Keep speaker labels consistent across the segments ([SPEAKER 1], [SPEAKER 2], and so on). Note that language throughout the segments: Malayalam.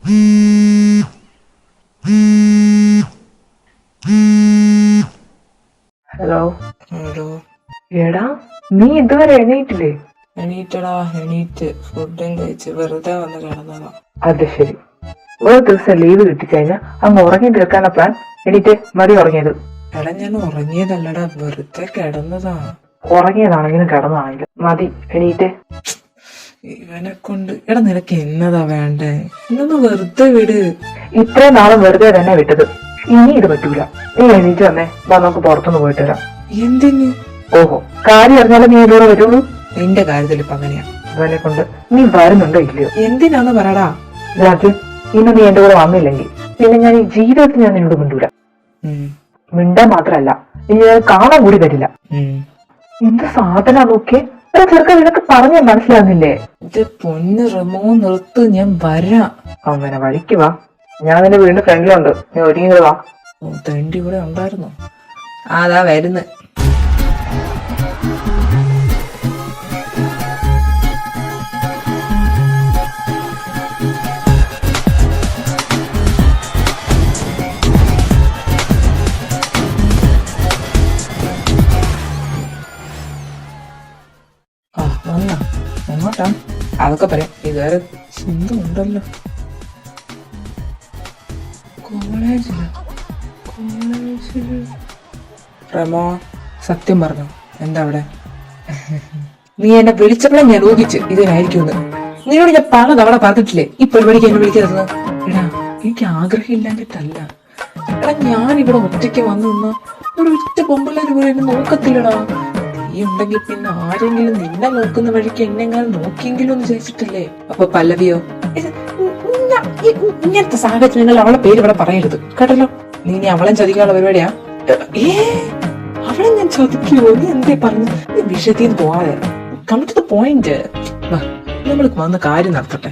[SPEAKER 1] Hello
[SPEAKER 2] hello.
[SPEAKER 1] എടാ, നീ ഇതുവരെ എണീറ്റില്ലേ?
[SPEAKER 2] എണീറ്റടാ, എണീറ്റ് ഫുഡും കഴിച്ച് വെറുതെ വന്ന് കിടന്നതാ.
[SPEAKER 1] അത് ശരി. ഒരു ദിവസം ലീവ് കിട്ടിക്കഴിഞ്ഞാൽ അങ്ങ് ഉറങ്ങി തീർക്കാനുള്ള പ്ലാൻ. എണീറ്റ് മതി ഉറങ്ങിയത്.
[SPEAKER 2] എടാ, ഞാൻ ഉറങ്ങിയതല്ലടാ, വെറുതെ കിടന്നതാ.
[SPEAKER 1] ഉറങ്ങിയതാണെങ്കിലും കിടന്നാണെങ്കിലും മതി എണീറ്റ്.
[SPEAKER 2] ഇവനെ കൊണ്ട് എടാ, നിനക്ക് എന്നതാ വേണ്ടേ? ഇന്നൊന്ന് വെറുതെ വിട്.
[SPEAKER 1] ഇത്രയും നാളും വെറുതെ തന്നെ വിട്ടത്, ഇനി ഇത് പറ്റൂല. നീ എണീറ്റ് വന്നേ, വാ നമുക്ക് പുറത്തൊന്ന് പോയിട്ട് വരാം.
[SPEAKER 2] എന്തിന്?
[SPEAKER 1] ഓഹോ, കാര്യം അറിഞ്ഞാലും നീ എന്നോട് വരുള്ളൂ.
[SPEAKER 2] നിന്റെ കാര്യത്തിൽ ഇപ്പൊ അങ്ങനെയാ.
[SPEAKER 1] ഇവനെ കൊണ്ട് നീ വരുന്നുണ്ടോ ഇല്ലയോ?
[SPEAKER 2] എന്തിനാന്ന് പറയടാ.
[SPEAKER 1] രാജു, ഇന്ന് നീ എന്റെ കൂടെ വന്നില്ലെങ്കിൽ പിന്നെ ഞാൻ ഈ ജീവിതത്തിൽ ഞാൻ നിന്നോട് മിണ്ടൂല. മിണ്ടാൻ മാത്രല്ല, ഇനി ഞാൻ കാണാൻ കൂടി വരില്ല. എന്ത് സാധന നോക്കിയേ, ചെറുക്കൻ നിനക്ക് പറഞ്ഞാൽ മനസ്സിലാകുന്നില്ലേ?
[SPEAKER 2] ഇത് പൊന്ന് റമോ, നിർത്ത്, ഞാൻ വരാം.
[SPEAKER 1] അങ്ങനെ വഴിക്ക് വാ, ഞാൻ നിന്റെ വീടിന്റെ ഫ്രണ്ടിലുണ്ട്. നീ ഒരുങ്ങി വാ.
[SPEAKER 2] തണ്ടി ഇവിടെ ഉണ്ടായിരുന്നു. അതാ വരുന്ന്. വന്നാ എങ്ങോട്ടാ? അതൊക്കെ പറയാം. ഇതുവരെ ഉണ്ടല്ലോ. കോളേജില് റമോ, സത്യം പറഞ്ഞു, എന്താ അവിടെ? നീ എന്നെ വിളിച്ചപ്പോഴേ ഞാൻ ഊഹിച്ച് ഇതിനായിരിക്കുമെന്ന്. നിന്നോട് ഞാൻ പല തവണ പറഞ്ഞിട്ടില്ലേ ഈ പരിപാടിക്ക് എന്നെ വിളിക്കരുത്. എടാ, എനിക്ക് ആഗ്രഹം ഇല്ലാഞ്ഞിട്ടല്ല. എടാ, ഞാൻ ഇവിടെ ഒറ്റയ്ക്ക് വന്നു നിന്ന ഒരു ഒറ്റ പൊമ്പിള്ളേര് പോലും എന്നെ നോക്കത്തില്ലടാ. നീ ഉണ്ടെങ്കിൽ പിന്നെ ആരെങ്കിലും നിന്നെ നോക്കുന്ന വഴിക്ക് എന്നെങ്ങാനും നോക്കിയെങ്കിലും എന്ന് വിചാരിച്ചിട്ടല്ലേ. അപ്പൊ പല്ലവിയോ? ഇങ്ങനത്തെ സാഹചര്യങ്ങൾ അവളെ പേര് ഇവിടെ പറയരുത് കേട്ടല്ലോ. നീ അവളെ ചതിക്കാനുള്ള പരിപാടിയാ? അവളെ ഞാൻ ചതിക്കുവോ? നീ എന്തേ പറഞ്ഞു? നീ വിഷയത്തിൽ നിന്ന് പോവാതെ കം ടു ദ പോയിന്റ്. നമ്മൾ വന്ന് കാര്യം നടത്തട്ടെ.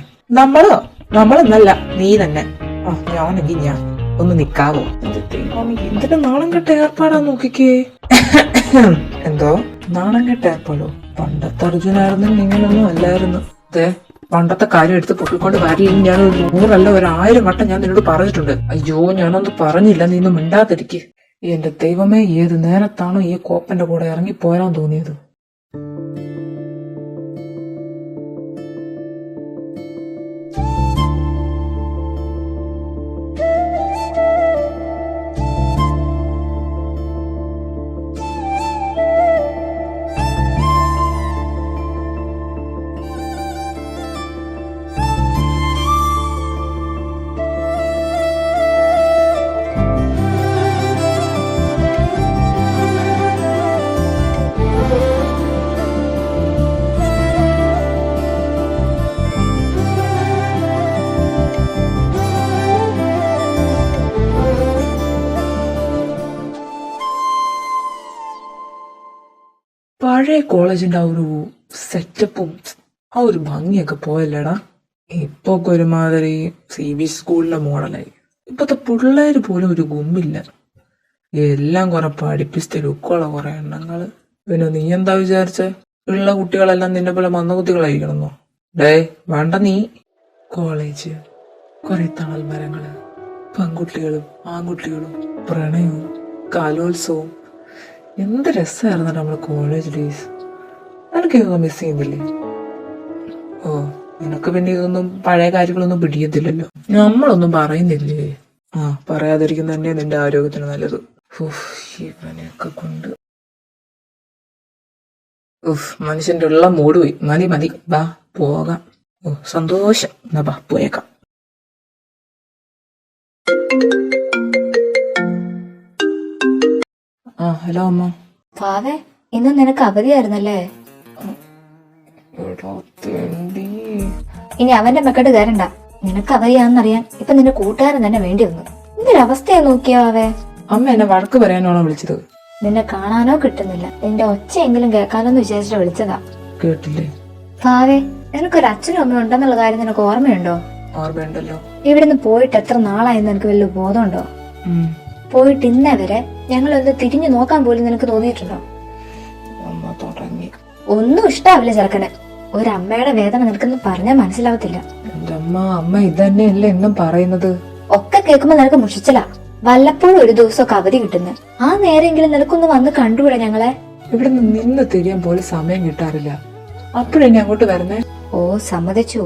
[SPEAKER 2] നമ്മളെന്നല്ല, നീ തന്നെ. ഞാനെങ്കിൽ ഞാൻ ഒന്ന് നിക്കാവോ? എന്തിന്റെ നാണം കെട്ട ഏർപ്പാടാ നോക്കിക്കേ. എന്തോ നാണം കെട്ട ഏർപ്പാടോ? പണ്ടത്തെ അർജുനായിരുന്നു, നിങ്ങളൊന്നും അല്ലായിരുന്നു. അതെ, പണ്ടത്തെ കാര്യം എടുത്ത് പൊക്കിക്കൊണ്ട് വരില്ല. ഞാൻ 100 അല്ല 1000 വട്ടം ഞാൻ നിന്നോട് പറഞ്ഞിട്ടുണ്ട്. അയ്യോ, ഞാനൊന്നും പറഞ്ഞില്ല, നീ ഒന്നും മിണ്ടാതിരിക്കെ. എന്റെ ദൈവമേ, ഏത് നേരത്താണോ ഈ കോപ്പന്റെ കൂടെ ഇറങ്ങി പോരാൻ തോന്നിയത്? പഴയ കോളേജിന്റെ ആ ഒരു സെറ്റപ്പും ആ ഒരു ഭംഗിയൊക്കെ പോയല്ലേടാ. ഇപ്പൊ ഒരുമാതിരി CBSE സ്കൂളിലെ മോഡലായി. ഇപ്പത്തെ പിള്ളേര് പോലും ഒരു ഗുമ്മില്ല. എല്ലാം കുറെ പഠിപ്പിച്ച ലുക്കുള്ള കുറെ എണ്ണങ്ങള്. പിന്നെ നീ എന്താ വിചാരിച്ചേ? ഉള്ള കുട്ടികളെല്ലാം നിന്നെ പോലെ മന്ദകുത്തികളായിരിക്കണമെന്നോ? വേണ്ട. നീ കോളേജ്, കുറെ താൽമരങ്ങള്, പെൺകുട്ടികളും ആൺകുട്ടികളും, പ്രണയവും കലോത്സവവും. എന്ത് രസമായിരുന്നു നമ്മുടെ കോളേജ് ഡേയ്സ്. നിനക്ക് ഇതൊന്നും മിസ് ചെയ്യുന്നില്ലേ? ഓ, നിനക്ക് പിന്നെ ഇതൊന്നും പഴയ കാര്യങ്ങളൊന്നും പിടിക്കത്തില്ലല്ലോ. നമ്മളൊന്നും പറയുന്നില്ലേ? പറയാതിരിക്കുന്ന തന്നെ നിന്റെ ആരോഗ്യത്തിന് നല്ലത്. ഇവനെയൊക്കെ കൊണ്ട് മനുഷ്യന്റെ ഉള്ള മൂട് പോയി. മതി, ബാ പോകാം. സന്തോഷം. എന്നാ ബാ പോയേക്കാം. ഹലോ അമ്മ.
[SPEAKER 3] ഫാവേ, ഇന്ന് നിനക്ക് അവധിയായിരുന്നല്ലേ? ഇനി അവന്റെ മെക്കട്ട് കയറണ്ട. നിനക്ക് അവധിയാണെന്നറിയാൻ ഇപ്പൊ നിന്റെ കൂട്ടുകാരൻ തന്നെ വേണ്ടി വന്നു. എന്തൊരവസ്ഥയാ നോക്കിയാവേ.
[SPEAKER 2] അമ്മ എന്നെ വഴക്ക് പറയാനാണോ വിളിച്ചത്?
[SPEAKER 3] നിന്നെ കാണാനോ കിട്ടുന്നില്ല, നിന്റെ ഒച്ചയെങ്കിലും കേൾക്കാനോന്ന് വിചാരിച്ചിട്ട് വിളിച്ചതാ.
[SPEAKER 2] കേട്ടില്ലേ?
[SPEAKER 3] ഫാവേ, നിനക്കൊരു അച്ഛനും അമ്മയും ഉണ്ടെന്നുള്ള കാര്യം നിനക്ക് ഓർമ്മയുണ്ടോ?
[SPEAKER 2] ഓർമ്മയുണ്ടല്ലോ.
[SPEAKER 3] ഇവിടുന്ന് പോയിട്ട് എത്ര നാളായെന്ന് നിനക്ക് വല്ല ബോധമുണ്ടോ? പോയിട്ട് ഇന്നേ വരെ ഞങ്ങളൊന്ന് തിരിഞ്ഞു നോക്കാൻ പോലും നിനക്ക് തോന്നിയിട്ടുണ്ടോ? ഒന്നും ഇഷ്ടാവില്ല ചെറുക്കന്. ഒരമ്മയുടെ വേദന നിനക്കൊന്നും പറഞ്ഞാൽ മനസ്സിലാവത്തില്ല.
[SPEAKER 2] എന്റെ അമ്മ ഇതന്നെയല്ലേ എന്നും പറയുന്നത്.
[SPEAKER 3] ഒക്കെ കേൾക്കുമ്പോ നിനക്ക് മുഷിച്ചല. വല്ലപ്പോഴും ഒരു ദിവസമൊക്കെ അവധി കിട്ടുന്നത്. ആ നേരെങ്കിലും നിനക്കൊന്ന് വന്ന് കണ്ടുകൂടെ ഞങ്ങളെ?
[SPEAKER 2] ഇവിടെ നിന്ന് തിരിയാൻ പോലും സമയം കിട്ടാറില്ല. അപ്പോഴെന്നെ അങ്ങോട്ട് വരണേ.
[SPEAKER 3] ഓ സമ്മതിച്ചു.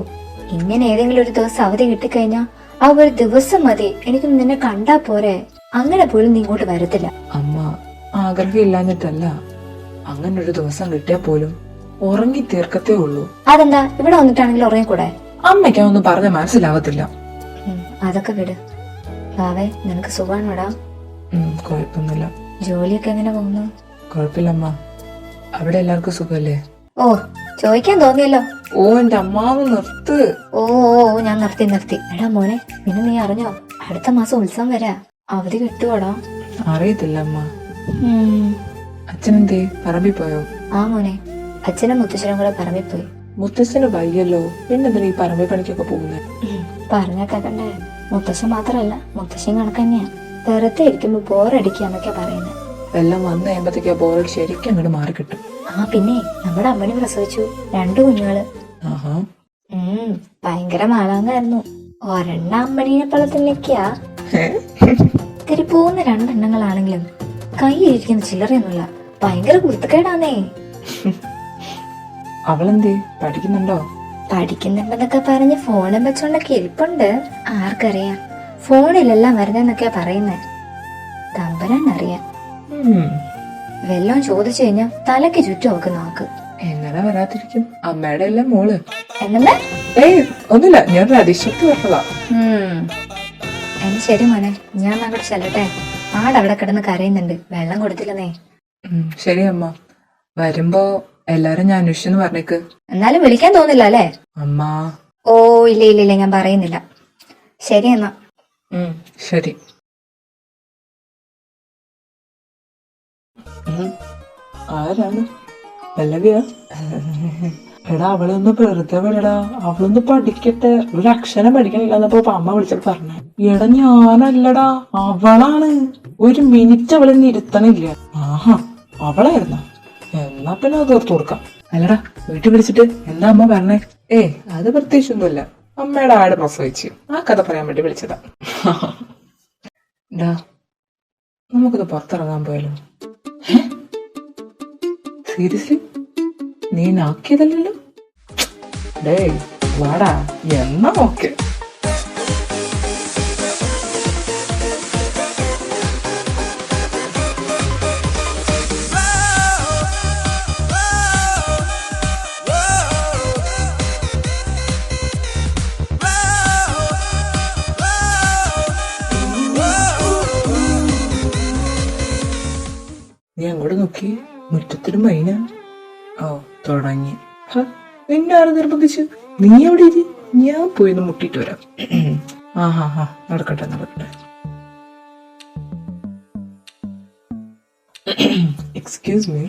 [SPEAKER 3] ഇങ്ങനെ ഏതെങ്കിലും ഒരു ദിവസം അവധി കിട്ടിക്കഴിഞ്ഞാ ആ ഒരു ദിവസം മതി എനിക്ക് നിന്നെ കണ്ടാ പോരെ. അങ്ങനെ പോലും നീ ഇങ്ങോട്ട് വരത്തില്ല.
[SPEAKER 2] അമ്മ ആഗ്രഹം ഇല്ലാഞ്ഞിട്ടല്ല. അങ്ങനെ ഒരു ദിവസം കിട്ടിയാ പോലും ഉറങ്ങി തീർക്കത്തേ ഉള്ളൂ.
[SPEAKER 3] അതെന്താ ഇവിടെ വന്നിട്ടാണെങ്കിൽ ഉറങ്ങിക്കൂടെ?
[SPEAKER 2] അമ്മയ്ക്കൊന്നും പറഞ്ഞ മനസ്സിലാവത്തില്ല.
[SPEAKER 3] അതൊക്കെ വിട്. വാവേ നിനക്ക് സുഖാണോടാ?
[SPEAKER 2] കുഴപ്പമൊന്നുമില്ല.
[SPEAKER 3] ജോലിയൊക്കെ എങ്ങനെ പോകുന്നു?
[SPEAKER 2] കുഴപ്പമില്ലമ്മ. അവിടെ എല്ലാവർക്കും സുഖല്ലേ?
[SPEAKER 3] ഓ ചോദിക്കാൻ തോന്നിയല്ലോ.
[SPEAKER 2] ഓ എന്റെ അമ്മാവ് നിർത്ത്.
[SPEAKER 3] ഓ ഞാൻ നിർത്തി. എടാ മോനെ, പിന്നെ നീ അറിഞ്ഞോ അടുത്ത മാസം ഉത്സവം വരാ. അവധി കിട്ടുവോടാ?
[SPEAKER 2] അറിയത്തില്ല അമ്മ. അച്ഛനെന്തേ പറമ്പിൽ പോയോ?
[SPEAKER 3] ആ മോനെ, അച്ഛനും മുത്തച്ഛനും കൂടെ പറമ്പിൽ പോയി.
[SPEAKER 2] മുത്തച്ഛന് വയ്യല്ലോ, പിന്നെന്തിനാ ഈ പറമ്പിൽ പണിക്കൊക്കെ പോകുന്നത്?
[SPEAKER 3] പറഞ്ഞ കേക്കണ്ടേ? മുത്തശ്ശൻ മാത്രല്ല, മുത്തശ്ശൻ കണക്കന്നെയാ. വെറുതെ ഇരിക്കുമ്പോ ബോറടിക്കാന്നൊക്കെ പറയുന്നത്.
[SPEAKER 2] എല്ലാം വന്നു കഴിയുമ്പത്തേക്ക് ബോറടി ശരിക്കും അങ്ങോട്ട് മാറി കിട്ടും.
[SPEAKER 3] ആ പിന്നെ നമ്മുടെ അമ്മണി പ്രസവിച്ചു 2 കുഞ്ഞുങ്ങള്. ഭയങ്കര മാളാങ്ങായിരുന്നു. ഒരെണ്ണ അമ്മണീനെ പോലെ തന്നെയൊക്കെയാ. തിരി പോകുന്ന 2 എണ്ണങ്ങളാണെങ്കിലും കൈയിരിക്കുന്ന ചില്ലറയൊന്നുമില്ല. ഭയങ്കര കുരുത്തക്കേടാന്നേ.
[SPEAKER 2] അവളെന്തേ പഠിക്കുന്നുണ്ടോ?
[SPEAKER 3] പഠിക്കുന്നുണ്ടെന്നൊക്കെ പറഞ്ഞ് ഫോണും വെച്ചോണ്ടൊക്കെ ഇരിപ്പുണ്ട്. ആർക്കറിയാം, ഫോണിലെല്ലാം വരുന്നെന്നൊക്കെയാ പറയുന്നേ. തമ്പരാൻ അറിയാം. വെല്ലോം ചോദിച്ചു കഴിഞ്ഞാ തലക്ക് ചുറ്റും ഒക്കെ നോക്ക്.
[SPEAKER 2] എങ്ങനെ വരാതിരിക്കും? അമ്മയുടെ എല്ലാം മോള്.
[SPEAKER 3] എന്നല്ലേ?
[SPEAKER 2] ഏയ് ഒന്നുമില്ല, ഞാനൊരു അതിശക്തി പറഞ്ഞതാ.
[SPEAKER 3] എന്നാ ശരി മോനെ, ഞാൻ അങ്ങോട്ട് ചെല്ലട്ടെ. ആടവിടെ കിടന്ന് കരയുന്നുണ്ട്, വെള്ളം കൊടുത്തില്ലെന്നേ.
[SPEAKER 2] ശരി അമ്മ. വരുമ്പോ എല്ലാരും ഞാൻ അന്വേഷിച്ചെന്ന് പറഞ്ഞേക്ക്.
[SPEAKER 3] എന്നാലും വിളിക്കാൻ തോന്നില്ല അല്ലേ?
[SPEAKER 2] അമ്മ.
[SPEAKER 3] ഓ ഇല്ല ഞാൻ പറയുന്നില്ല. ശരി എന്നാ.
[SPEAKER 2] ശരി. ആരാണ്? പല്ലവിയാ? എടാ അവളൊന്ന് വെറുതെ വിടടാ, അവളൊന്ന് പഠിക്കട്ടെ. ഒരു അക്ഷരം പഠിക്കണില്ലെന്നപ്പോ അമ്മ വിളിച്ചപ്പോ പറഞ്ഞ. എടാ ഞാനല്ലടാ, അവളാണ്. ഒരു മിനിറ്റ് അവളെ ഇരുത്തണില്ല. ആഹാ അവളായിരുന്ന? എന്നാ പിന്നെ അത് ഓർത്തു കൊടുക്കാം. അല്ലടാ വീട്ടിൽ വിളിച്ചിട്ട് എന്താ അമ്മ പറഞ്ഞേ? അത് പ്രത്യേകിച്ചൊന്നുമില്ല. അമ്മയുടെ ആട് പ്രസവിച്ചു, ആ കഥ പറയാൻ വേണ്ടി വിളിച്ചതാ. ഡാ നമുക്കിത് പുറത്തിറങ്ങാൻ പോയാലോ? സീരിയസ്ലി? നീ നാക്കിയതല്ലോ? ഡേ വാടാ, എന്നാ ഓക്കെ. നീ അങ്ങോട്ട് നോക്കി, മുറ്റത്തൊരു മൈന. ഓ തുടങ്ങി. നിന്നെ ആരും നിർബന്ധിച്ചു? നീ എവിടെ ഇരി, ഞാൻ പോയി ഒന്ന് മുട്ടിട്ട് വരാം. നടക്കട്ടെ. Excuse me.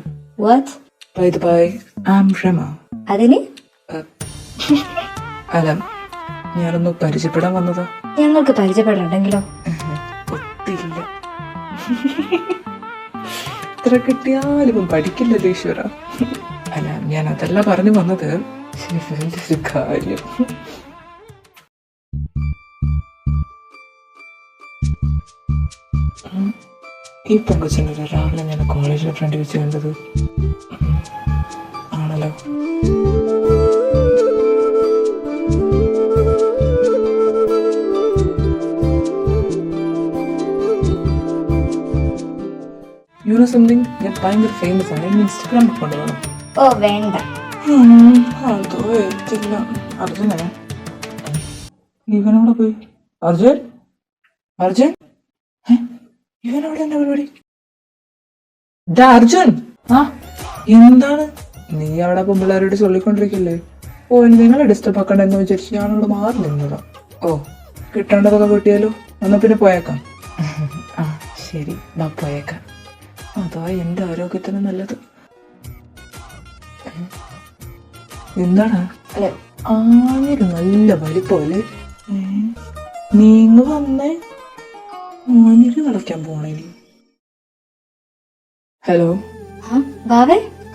[SPEAKER 3] What?
[SPEAKER 2] By the by, I am Rama.
[SPEAKER 3] അതിന്?
[SPEAKER 2] അല്ല, ഞാനൊന്ന് പരിചയപ്പെടാൻ വന്നതാ.
[SPEAKER 3] ഞങ്ങൾക്ക് പരിചയപ്പെടണ്ടെങ്കിലോ?
[SPEAKER 2] ഒത്തില്ല. എത്ര കിട്ടിയാലും പഠിക്കില്ലല്ലോ ഈശ്വര. അല്ല ഞാൻ അതല്ല പറഞ്ഞു വന്നത്. ഒരു കാര്യം. ഈ പൊങ്കച്ചനല്ലേ രാവിലെ ഞാൻ കോളേജിലെ ഫ്രണ്ട് വെച്ച് കണ്ടത്? ആണല്ലോ. യൂണോ സംതിങ്, ഞാൻ ഭയങ്കര ഫേമസ് ആണ്. ഇൻസ്റ്റാഗ്രാം അക്കൗണ്ട് വേണം.
[SPEAKER 3] ഓ വേണ്ട.
[SPEAKER 2] അതോ എത്തില്ല. അർജുനെ ഇവനവിടെ പോയി. അർജുൻ ഇവനവിടെ എന്താ പരിപാടി? അർജുൻ എന്താണ് നീ അവിടെ പെമ്പിള്ളാരോട് ചൊല്ലിക്കൊണ്ടിരിക്കില്ലേ? ഓ നിങ്ങളെ ഡിസ്റ്റർബ് ആക്കണ്ടെന്ന് വിചാരിച്ചു ഞാനവിടെ മാറി നിന്നതാ. ഓ കിട്ടേണ്ടതൊക്കെ കിട്ടിയാലോ, എന്നാ പിന്നെ പോയേക്കാം. ശരി പോയേക്കാം. അതാ എന്റെ ആരോഗ്യത്തിന് നല്ലത്. എന്താണ്? അല്ലെ ആയൊരു നല്ല വലിപ്പല്ലേ? നീങ്ങ വന്നേ, ആഞ്ഞിര് കളിക്കാൻ പോണേ. ഹലോ.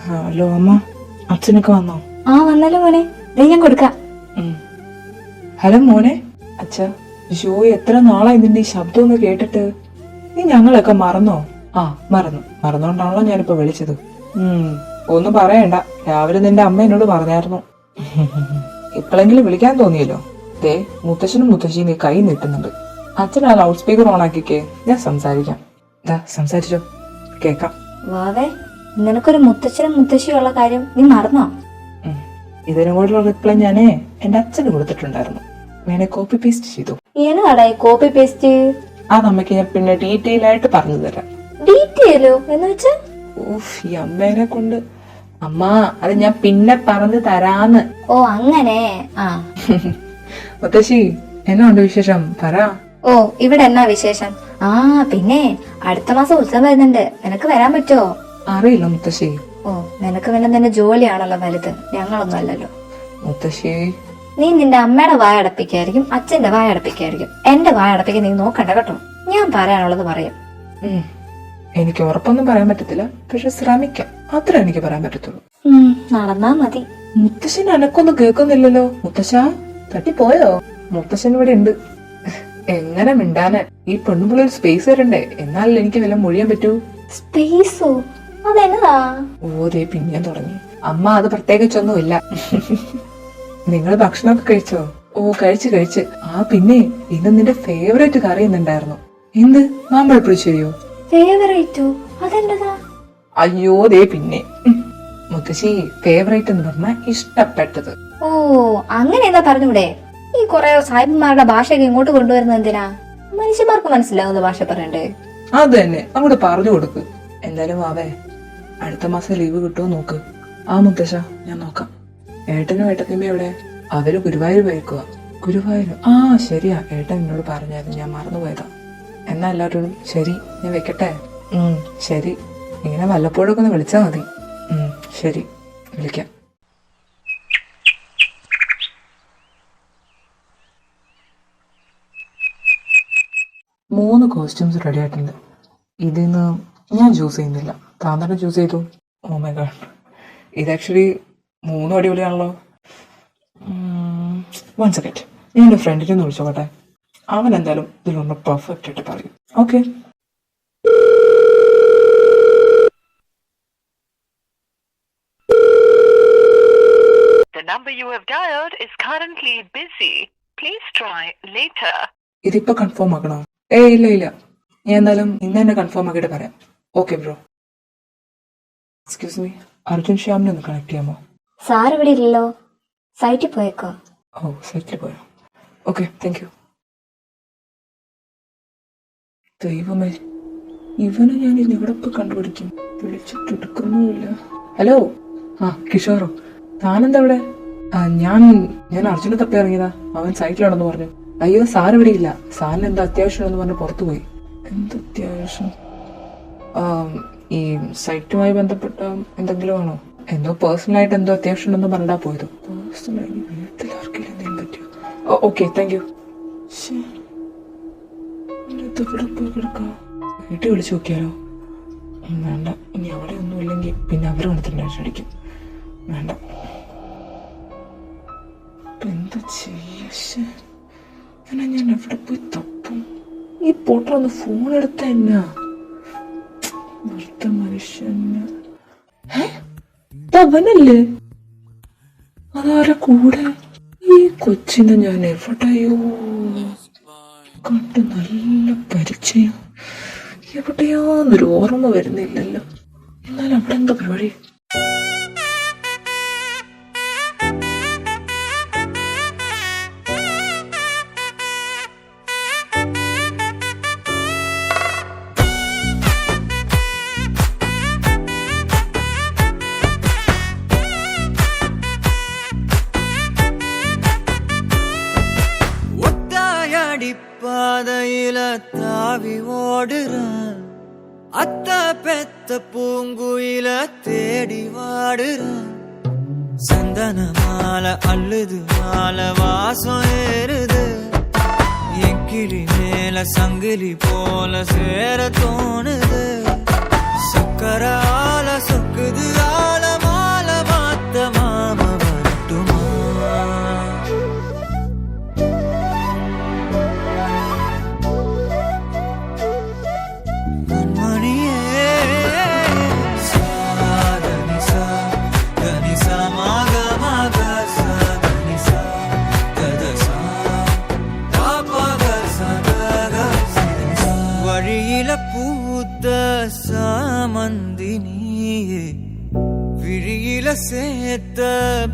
[SPEAKER 2] ഹലോ അമ്മ, അച്ഛനൊക്കെ വന്നോ?
[SPEAKER 3] വന്നല്ലോ മോനെ, ഞാൻ കൊടുക്കാം.
[SPEAKER 2] ഹലോ മോനെ. അച്ഛാ, ഷോ എത്ര നാളായി നിന്റെ ഈ ശബ്ദം ഒന്ന് കേട്ടിട്ട്. നീ ഞങ്ങളൊക്കെ മറന്നോ? മറന്നോണ്ടാണല്ലോ ഞാനിപ്പോ വിളിച്ചത്. ഒന്നും പറയണ്ട, രാവിലെ നിന്റെ അമ്മ എന്നോട് പറഞ്ഞായിരുന്നു. ഇപ്പോഴെങ്കിലും വിളിക്കാൻ തോന്നിയല്ലോ. ദേ, മുത്തശ്ശനും മുത്തശ്ശിയും നീ കൈ നീട്ടുന്നുണ്ട്. അച്ഛൻ ആ ലൗഡ് സ്പീക്കർ ഓൺ ആക്കിക്കേ, ഞാൻ സംസാരിക്കാം. സംസാരിച്ചോ, കേക്കാം.
[SPEAKER 3] വാവേ, നിനക്കൊരു മുത്തച്ഛനും മുത്തശ്ശിയും ഉള്ള കാര്യം നീ മറന്നോ?
[SPEAKER 2] ഇതിനും കൂടെയുള്ള റിപ്ലൈ ഞാനേ എന്റെ അച്ഛന് കൊടുത്തിട്ടുണ്ടായിരുന്നു. വേണേ കോപ്പി പേസ്റ്റ് ചെയ്തു.
[SPEAKER 3] എന്നതാടാ ഈ കോപ്പി പേസ്റ്റ്?
[SPEAKER 2] ആ നമ്മക്ക് ഞാൻ പിന്നെ ഡീറ്റെയിൽ ആയിട്ട് പറഞ്ഞു തരാം.
[SPEAKER 3] ഡീറ്റെയിലോ എന്ന് വെച്ചാ?
[SPEAKER 2] ഈ അമ്മേനെ കൊണ്ട്. അമ്മ, അത് ഞാൻ പിന്നെ പറഞ്ഞു തരാന്ന്.
[SPEAKER 3] ഓ അങ്ങനെ. ആ
[SPEAKER 2] മുത്തശ്ശി, എന്നാ ഉണ്ട് വിശേഷം? പറ.
[SPEAKER 3] ഓ, ഇവിടെ എന്നാ വിശേഷം? ആ പിന്നെ അടുത്ത മാസം ഉത്സവം വരുന്നുണ്ട്, നിനക്ക് വരാൻ പറ്റുമോ?
[SPEAKER 2] അറിയില്ല മുത്തശ്ശി.
[SPEAKER 3] ഓ, നിനക്ക് പിന്നെ നിന്റെ ജോലിയാണല്ലോ വലുത്, ഞങ്ങളൊന്നും അല്ലല്ലോ.
[SPEAKER 2] മുത്തശ്ശി,
[SPEAKER 3] നീ നിന്റെ അമ്മയുടെ വായ അടപ്പിക്കായിരിക്കും, അച്ഛന്റെ വായ അടപ്പിക്കായിരിക്കും. എന്റെ വായ അടപ്പിക്കാൻ നീ നോക്കണ്ട കേട്ടോ. ഞാൻ പറയാനുള്ളത് പറയാം.
[SPEAKER 2] എനിക്ക് ഉറപ്പൊന്നും പറയാൻ പറ്റത്തില്ല, പക്ഷെ ശ്രമിക്കാം, അത്ര എനിക്ക് പറയാൻ പറ്റത്തുള്ളൂ.
[SPEAKER 3] നടന്നാ മതി.
[SPEAKER 2] മുത്തശ്ശൻ എനക്കൊന്നും കേൾക്കുന്നില്ലല്ലോ. മുത്തശ്ശ തട്ടിപ്പോയോ? മുത്തശ്ശൻ ഇവിടെ ഉണ്ട്. എങ്ങനെ മിണ്ടാന്? ഈ പെണ്ണുമ്പോൾ ഒരു സ്പേസ് തരണ്ടേ, എന്നാലല്ലേ എനിക്ക് വല്ല മൊഴിയാൻ പറ്റൂ.
[SPEAKER 3] സ്പേസോ? അതെന്നതാ?
[SPEAKER 2] ഓരേ പിന്നെയും തുടങ്ങി. അമ്മ അത് പ്രത്യേകിച്ചൊന്നുമില്ല. നിങ്ങൾ ഭക്ഷണമൊക്കെ കഴിച്ചോ? ഓ, കഴിച്ച്. ആ പിന്നെ ഇന്ന് നിന്റെ ഫേവറേറ്റ് കറി എന്നുണ്ടായിരുന്നു. എന്ത്, മാമ്പഴപ്പുളിശ്ശേരിയോ?
[SPEAKER 3] ഫേവറേറ്റോ? അതെന്നതാ?
[SPEAKER 2] അയ്യോ, ദേ പിന്നെ. മുത്തശ്ശി, ഫേവറേറ്റ് എന്ന് പറഞ്ഞാ ഇഷ്ടപ്പെട്ടത്.
[SPEAKER 3] ഓ, അങ്ങനെ എന്താ പറഞ്ഞൂടെ? ഈ കുറെ സാഹിബന്മാരുടെ ഭാഷയൊക്കെ ഇങ്ങോട്ട് കൊണ്ടുവരുന്നത് എന്തിനാ? മനുഷ്യന്മാർക്ക് മനസ്സിലാവുന്ന ഭാഷ പറയണ്ടേ?
[SPEAKER 2] അത് തന്നെ അങ്ങോട്ട് പറഞ്ഞു കൊടുക്ക്. എന്തായാലും വാവേ, അടുത്ത മാസം ലീവ് കിട്ടുമോ നോക്ക്. ആ മുത്തശ്ശ, ഞാൻ നോക്കാം. ഏട്ടനും ഏട്ടത്തിയമ്മ എവിടെ? അവര് ഗുരുവായൂർ പോയേക്കുക. ഗുരുവായൂർ? ആ ശരിയാ, ഏട്ടൻ എന്നോട് പറഞ്ഞായിരുന്നു, ഞാൻ മറന്നുപോയതാ. എന്നാ എല്ലാവരോടും ശരി, ഞാൻ വെക്കട്ടെ. ശരി, ഇങ്ങനെ വല്ലപ്പോഴൊക്കെ ഒന്ന് വിളിച്ചാ മതി. ശരി, വിളിക്കാം. മൂന്ന് കോസ്റ്റ്യൂംസ് റെഡി ആയിട്ടുണ്ട്. ഇതിന്ന് ഞാൻ ചൂസ് ചെയ്യുന്നില്ല, താൻ തന്നെ ചൂസ് ചെയ്തു. ഓ മൈ ഗോഡ്, ഇത് ആക്ച്വലി മൂന്നും അടിപൊളിയാണല്ലോ. വൺ സെക്കൻഡ്, ഞാൻ എൻ്റെ ഫ്രണ്ടിനെ ഒന്ന് വിളിച്ചോട്ടെ. അവൻ എന്തായാലും ഇതിലൊന്ന് പെർഫെക്റ്റ് ആയിട്ട് പറയും. Okay.
[SPEAKER 4] The number you have dialed is currently busy. Please try later.
[SPEAKER 2] ഇതിപ്പോ കൺഫേം ആക്കണോ? ഇല്ല, ഞാൻ എന്തായാലും ഇന്ന് തന്നെ കൺഫേം ആക്കിയിട്ട് പറയാം. Okay bro. Excuse me, Arjun ശ്യാമിനെ ഒന്ന് കണക്ട് ചെയ്യാമോ?
[SPEAKER 3] സാർ ഇവിടെ ഇല്ലല്ലോ, സൈറ്റിൽ പോയേക്കോ.
[SPEAKER 2] ഓ, സൈറ്റിൽ പോയോ? Okay, thank you. ദൈവമേ, ഇവനെ ഞാൻ ഇനി ഇവിടെ ഇപ്പൊ കണ്ടുപിടിക്കും. വിളിച്ചിട്ടെടുക്കുന്നുമില്ല. ഹലോ. ആ, കിഷോറോ, താനെന്താ ഇവിടെ? ഞാൻ അർജുനെ തപ്പി ഇറങ്ങിയതാ. അവൻ സൈറ്റിലാണെന്ന് പറഞ്ഞു. അയ്യോ, സാർ ഇവിടെ ഇല്ല, സാറിന് എന്താ അത്യാവശ്യമാണെന്ന് പറഞ്ഞ് പുറത്തു പോയി. എന്ത് അത്യാവശ്യം? ഈ സൈറ്റുമായി ബന്ധപ്പെട്ട എന്തെങ്കിലും ആണോ? എന്തോ പേഴ്സണലായിട്ട് എന്തോ അത്യാവശ്യം ഉണ്ടെന്ന് പറഞ്ഞാ പോയത്. പേഴ്സണലായി വീട്ടിൽ ആർക്കെങ്കിലും എന്തെങ്കിലും പറ്റിയോ? Okay, thank you. ഇവിടെ പോയി കിടക്കാം. വീട്ടിൽ വിളിച്ചു നോക്കിയാലോ? വേണ്ട, ഇനി അവിടെ ഒന്നും ഇല്ലെങ്കിൽ പിന്നെ അവർ വന്നിട്ട് ടെൻഷൻ അടിക്കും. വേണ്ട, എന്താ ചെയ്യ? ഞാൻ എവിടെ പോയി തപ്പും? ഈ പോട്ടൊന്ന് ഫോൺ എടുത്ത എന്നാ വെറുതെ മനുഷ്യന്. അവനല്ലേ? അതാരെ കൂടെ? ഈ കൊച്ചിനെ ഞാൻ എവിടെയോ കണ്ട് നല്ല പരിചയം. എവിടെയാന്നൊരു ഓർമ്മ വരുന്നില്ലല്ലോ. എന്നാലും അവിടെ എന്താ പരിപാടി?
[SPEAKER 5] பாதையில தாவி ஓடுறான், அத்த பெத்த பூங்குயில தேடி வாடுறான். சந்தன மாலை அள்ளுது, மாலை வாசம் ஏறுது. என் கிளி மேல சங்கிலி போல சேர தோணுது. சக்கர ஆல சொக்குது, ஆல மாலை மாத்த மாம வரட்டுமா? பூத்த சாமந்தி நீயே விழியில சேர்த்த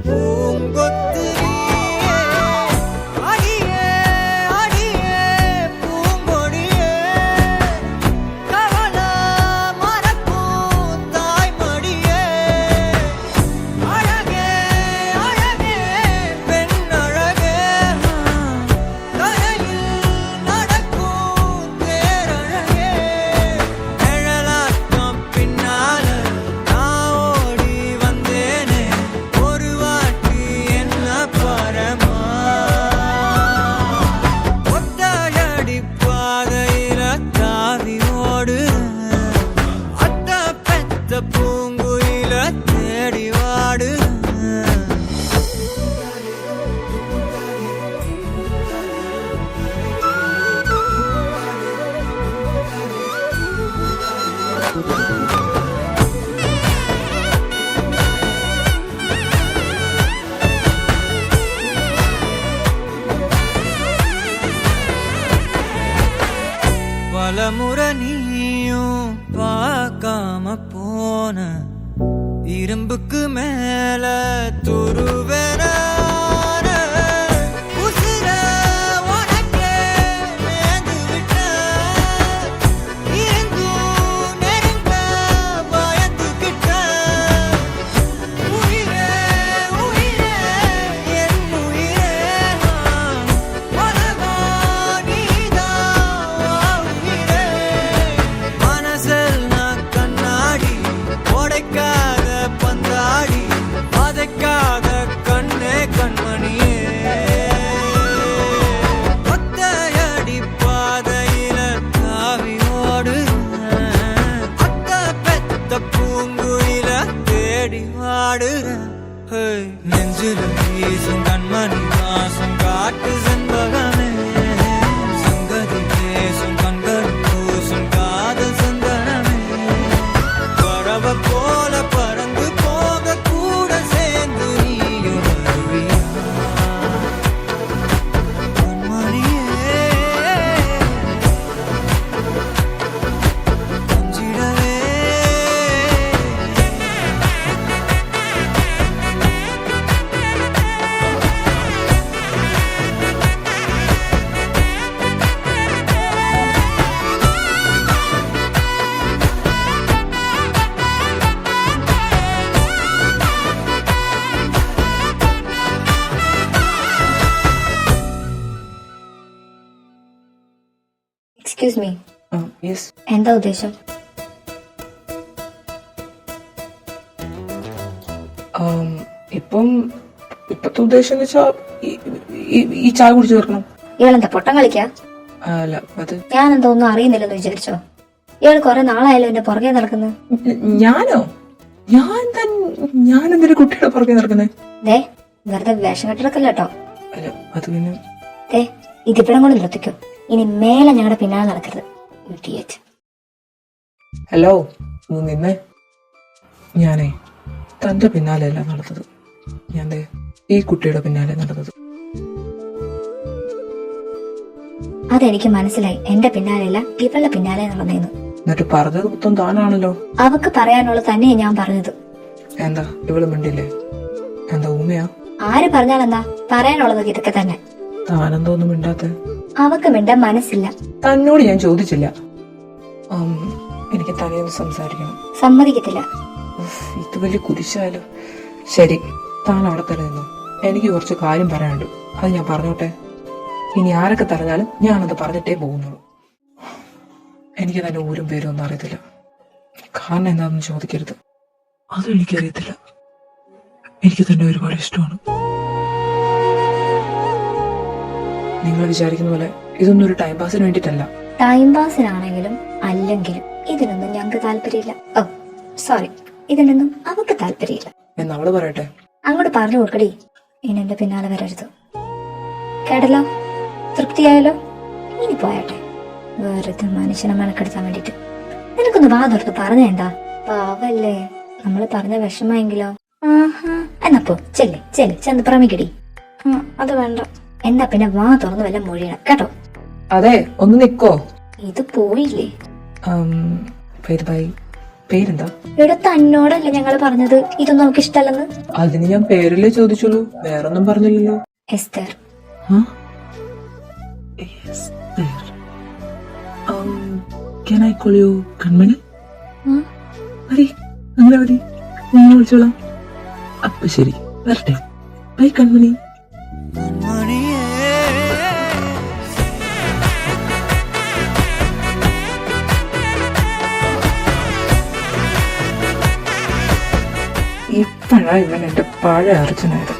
[SPEAKER 5] பூங்கொத்து நீயே. அடியே அடியே பூங்கொடியே கவல மறக்கும் தாய்மடியே. அழகே அழகே பெண் அழகே கரையில் நடக்கும் தேரழகே. நிழலாட்டம் பின்னால நான் ஓடி வந்தேனே ஒரு வாட்டி என்ன பரமா. ஒத்தையடி பாதையில தாவி ஓடுறேன் அத்த பெத்த பூங்குயில தேடி வாடுறேன். பலமுறை நீயும் பார்க்காம போன இரும்புக்கு மேல துருவேன உசிர உனக்கே மேந்து விட்ட இருந்தும் நெருங்க பயந்துகிட்ட. உயிரே உயிரே என் உயிரே உலகா நீதான் உயிரே. மனசெல்லாம் கண்ணாடி உடைக்காத பந்தாடி வதைக்காத கண்ணே கண்மணியே. ஒத்தையடி பாதையில தாவி ஓடுறேன் அத்த பெத்த பூங்குயில தேடி வாடுறேன். நெஞ்சில வீசும் கண்மணி வாசம் காட்டு செண்பகமே சங்கதி பேசும் கண்கள் பூசும் காதல் சந்தனமே. பறவை போல பறந்து போக கூட சேர்ந்து நீயும் வருவியா கண்மணியே. கொஞ்சிடவே
[SPEAKER 3] എക്സ്ക്യൂസ് മീ,
[SPEAKER 2] യെസ്.
[SPEAKER 3] എന്താ ഉദ്ദേശം?
[SPEAKER 2] ഇപ്പം ഇപ്പത്തെ ഉദ്ദേശം എന്ന് വെച്ചാ ഈ ചായ കുടിച്ചു തീർക്കണം.
[SPEAKER 3] ഇയാളെന്താ പൊട്ടം കളിക്കാ?
[SPEAKER 2] അല്ല അത്
[SPEAKER 3] ഞാൻ എന്താ ഒന്നും അറിയുന്നില്ലെന്ന് വിചാരിച്ചോ? ഇയാൾ കുറെ നാളായാലും എന്റെ പുറകെ നടക്കുന്നത്.
[SPEAKER 2] ഞാനോ? ഞാൻ എന്തിനാ കുട്ടിയുടെ പുറകെ നടക്കുന്നേ?
[SPEAKER 3] ദേ വെറുതെ വേഷം കെട്ടിടക്കല്ലോ കേട്ടോ.
[SPEAKER 2] അല്ല അത് പിന്നെ
[SPEAKER 3] ദേ ഇതിപ്പിടം കൊണ്ട് നിർത്തിക്കോ. ഇനി മേലെ ഞങ്ങളുടെ പിന്നാലെ നടക്കരുത്. ഇഡിയറ്റ്.
[SPEAKER 2] ഹലോ, ഒന്ന് നിന്നേ. ഞാനേ തന്റെ പിന്നാലെയല്ല നടന്നത്, ഞാൻ ദേ ഈ കുട്ടിയുടെ പിന്നാലെ നടന്നത്.
[SPEAKER 3] അതെനിക്ക് മനസ്സിലായി. എന്റെ പിന്നാലെയല്ല ഇവളുടെ പിന്നാലെ നടന്നേന്ന്.
[SPEAKER 2] എന്നിട്ട് പറഞ്ഞത് മൊത്തം താനാണല്ലോ.
[SPEAKER 3] അവക്ക് പറയാനുള്ളത് തന്നെയാ ഞാൻ പറഞ്ഞത്.
[SPEAKER 2] എന്താ ഇവള് മിണ്ടില്ലേ? എന്താ ഊമയാ?
[SPEAKER 3] ആര് പറഞ്ഞാലെന്താ, പറയാനുള്ളത് ഇതൊക്കെ തന്നെ.
[SPEAKER 2] താനെന്തോ ഒന്നും മിണ്ടാത്ത?
[SPEAKER 3] അവക്ക് മിണ്ടാൻ മനസ്സില്ല.
[SPEAKER 2] തന്നോട് ഞാൻ ചോദിച്ചില്ല. എനിക്ക് തലേന്ന് സംസാരിക്കണം.
[SPEAKER 3] സമ്മതിക്കത്തില്ല.
[SPEAKER 2] ഇത് വലിയ കുരിശായാലോ. ശരി, താൻ അവിടെ തന്നെ നിന്നു. എനിക്ക് കുറച്ച് കാര്യം പറയാനുണ്ട്, അത് ഞാൻ പറഞ്ഞോട്ടെ. ഇനി ആരൊക്കെ പറഞ്ഞാലും ഞാനത് പറഞ്ഞിട്ടേ പോകുന്നുള്ളൂ. എനിക്ക് തന്നെ ഊരും പേരും ഒന്നും അറിയത്തില്ല. കാരണം എന്താണെന്ന് ചോദിക്കരുത്. അതും എനിക്കറിയത്തില്ല. എനിക്ക് തന്നെ ഒരുപാട് ഇഷ്ടമാണ്. നിങ്ങൾ വിചാരിക്കുന്ന പോലെ ഇതൊന്നും ഒരു ടൈം പാസിന് വേണ്ടിയിട്ടല്ല.
[SPEAKER 3] ടൈം പാസിനാണെങ്കിലും അല്ലെങ്കിലും ഇതിനൊന്നും ഞങ്ങൾക്ക് താല്പര്യമില്ല. ഓ സോറി, ഇതിനൊന്നും അവക്ക് താല്പര്യമില്ല.
[SPEAKER 2] എന്ന് അവള് പറയട്ടെ.
[SPEAKER 3] അങ്ങോട്ട് പറഞ്ഞു കൊടുക്കടി. ഇനി എന്റെ പിന്നാലെ വരരുത്. കേട്ടല്ലോ? തൃപ്തിയായല്ലോ? ഇനി പോയാട്ടെ. വെറുതെ മനുഷ്യനെ മെനക്കെടുത്താൻ വേണ്ടിട്ട്. നിനക്കൊന്ന് വാതോർത്ത് പറഞ്ഞ എന്താ? പാവല്ലേ, നമ്മള് പറഞ്ഞ വിഷമായെങ്കിലോ? ആഹാ, എന്നപ്പോ ചെല്ല് ചെല്ല് ചെന്ന് പ്രമിക്കടി. അത് വേണ്ട. എന്നാ പിന്നെ വാ തുറന്ന് വല്ല മൊഴിയണം കേട്ടോ.
[SPEAKER 2] അതെ, ഒന്ന് നിക്കോ.
[SPEAKER 3] ഇത് പോയില്ലേ?
[SPEAKER 2] ബൈ ബൈ, പേരെന്താ?
[SPEAKER 3] ഇവിടെ തന്നോടല്ലേ ഞങ്ങൾ പറഞ്ഞത് ഇതൊന്നും നമുക്ക് ഇഷ്ടമല്ലെന്ന്?
[SPEAKER 2] അതിന് ഞാൻ പേരല്ലേ ചോദിച്ചുള്ളൂ, വേറൊന്നും പറഞ്ഞില്ലല്ലോ.
[SPEAKER 3] Esther.
[SPEAKER 2] Can I call you കൺമണി?
[SPEAKER 3] ഉം.
[SPEAKER 2] മതി, അങ്ങനെ മതി, ഞാൻ വിളിച്ചോളാം. അപ്പൊ ശരി, വരട്ടെ. ബൈ കൺമണി.
[SPEAKER 5] കൺമണിയേ
[SPEAKER 2] ഇപ്പഴാ ഇവൻ എന്റെ പഴയ അർജുനായത്.